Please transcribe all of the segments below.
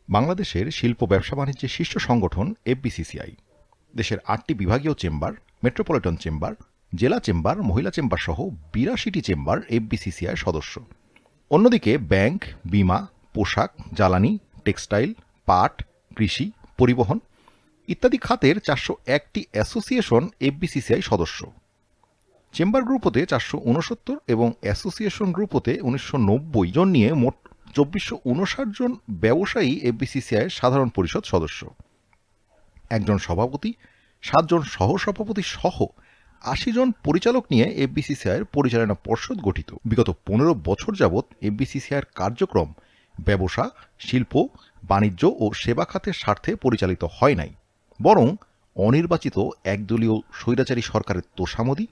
বাংলাদেশের শিল্প ব্যবসা বাণিজ্যের শীর্ষ সংগঠন এফবিসিসিআই। দেশের 8টি বিভাগীয় চেম্বার, মেট্রোপলিটন চেম্বার, জেলা চেম্বার, মহিলা চেম্বার সহ 82টি চেম্বার এফবিসিসিআই সদস্য। অন্যদিকে ব্যাংক, বিমা, পোশাক, জ্বালানি, টেক্সটাইল, পাট, কৃষি, পরিবহন ইত্যাদি খাতের 401টি অ্যাসোসিয়েশন এফবিসিসিআই সদস্য। চেম্বার গ্রুপতে 469 এবং অ্যাসোসিয়েশন গ্রুপতে 1990 জন নিয়ে মোট 2459 জন ব্যবসায়ী এফবিসিসিআই সাধারণ পরিষদ সদস্য। একজন সভাপতি, 7 জন সহসভাপতি সহ 80 জন পরিচালক নিয়ে এফবিসিসিআইয়ের পরিচালনা পর্ষদ গঠিত। বিগত 15 বছর যাবৎ এফবিসিসিআইয়ের কার্যক্রম ব্যবসা, শিল্প, বাণিজ্য ও সেবা খাতের স্বার্থে পরিচালিত হয় নাই, বরং অনির্বাচিত একদলীয় স্বৈরাচারী সরকারের তোষামদি,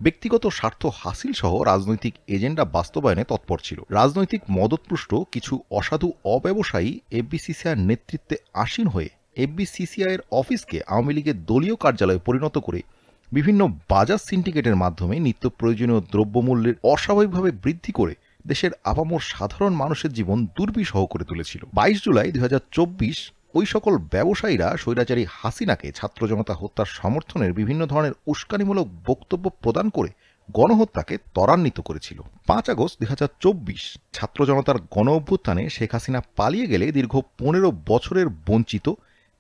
ব্যক্তিগত স্বার্থ হাসিল সহ রাজনৈতিক এজেন্ডা বাস্তবায়নে তৎপর ছিল। রাজনৈতিক মদতপুষ্ট কিছু অসাধু অব্যবসায়ী এফবিসিসিআইয়ের নেতৃত্বে আসীন হয়ে এফবিসিসিআইয়ের অফিসকে আওয়ামী লীগের দলীয় কার্যালয়ে পরিণত করে বিভিন্ন বাজার সিন্ডিকেটের মাধ্যমে নিত্য প্রয়োজনীয় দ্রব্যমূল্যের অস্বাভাবিকভাবে বৃদ্ধি করে দেশের আপামর সাধারণ মানুষের জীবন দুর্বিষহ করে তুলেছিল। 22 জুলাই 2024 ওই সকল ব্যবসায়ীরা স্বৈরাচারী হাসিনাকে ছাত্র জনতা হত্যার সমর্থনের বিভিন্ন ধরনের উস্কানিমূলক বক্তব্য প্রদান করে গণহত্যাকে ত্বরান্বিত করেছিল। 5 আগস্ট 2024 ছাত্র জনতার গণ অভ্যুত্থানে শেখ হাসিনা পালিয়ে গেলে দীর্ঘ 15 বছরের বঞ্চিত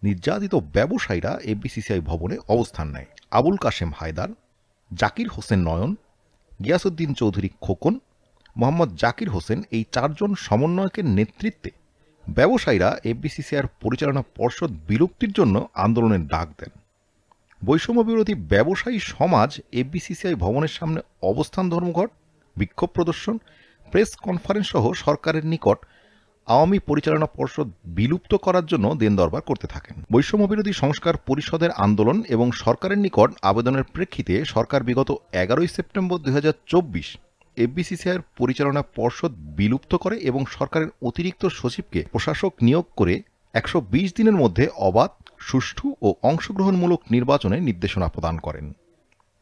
নির্যাতিত ব্যবসায়ীরা এফবিসিসিআই ভবনে অবস্থান নেয়। আবুল কাশেম হায়দার, জাকির হোসেন নয়ন, গিয়াসউদ্দিন চৌধুরী খোকন, মোহাম্মদ জাকির হোসেন এই 4 জন সমন্বয়কের নেতৃত্বে ব্যবসায়ীরা এফবিসিসিআইয়ের পরিচালনা পর্ষদ বিলুপ্তির জন্য আন্দোলনের ডাক দেন। বৈষম্য বিরোধী ব্যবসায়ী সমাজ এফবিসিসিআই ভবনের সামনে অবস্থান ধর্মঘট, বিক্ষোভ প্রদর্শন, প্রেস কনফারেন্স সহ সরকারের নিকট আওয়ামী পরিচালনা পর্ষদ বিলুপ্ত করার জন্য দেন দরবার করতে থাকেন। বৈষম্য বিরোধী সংস্কার পরিষদের আন্দোলন এবং সরকারের নিকট আবেদনের প্রেক্ষিতে সরকার বিগত 11 সেপ্টেম্বর 2024 এফবিসিসিআইয়ের পরিচালনা পর্ষদ বিলুপ্ত করে এবং সরকারের অতিরিক্ত সচিবকে প্রশাসক নিয়োগ করে 120 দিনের মধ্যে অবাধ, সুষ্ঠু ও অংশগ্রহণমূলক নির্বাচনের নির্দেশনা প্রদান করেন।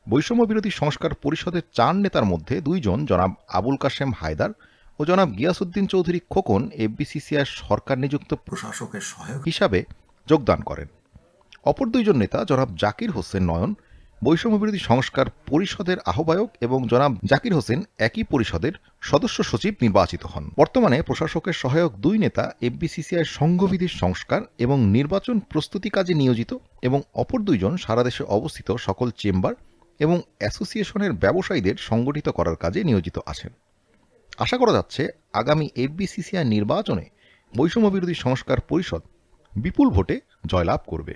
বৈষম্য বিরোধী সংস্কার পরিষদের 4 নেতার মধ্যে 2 জন জনাব আবুল কাশেম হায়দার ও জনাব গিয়াসউদ্দিন চৌধুরী খোকন এফবিসিসিআই সরকার নিযুক্ত প্রশাসকের সহায়ক হিসাবে যোগদান করেন। অপর 2 জন নেতা জনাব জাকির হোসেন নয়ন বৈষম্য বিরোধী সংস্কার পরিষদের আহ্বায়ক এবং জনাব জাকির হোসেন একই পরিষদের সদস্য সচিব নির্বাচিত হন। বর্তমানে প্রশাসকের সহায়ক 2 নেতা এফবিসিসিআই সংঘবিধির সংস্কার এবং নির্বাচন প্রস্তুতি কাজে নিয়োজিত এবং অপর 2 জন সারা দেশে অবস্থিত সকল চেম্বার এবং অ্যাসোসিয়েশনের ব্যবসায়ীদের সংগঠিত করার কাজে নিয়োজিত আছেন। আশা করা যাচ্ছে আগামী এফবিসিসিআই নির্বাচনে বৈষম্য বিরোধী সংস্কার পরিষদ বিপুল ভোটে জয়লাভ করবে।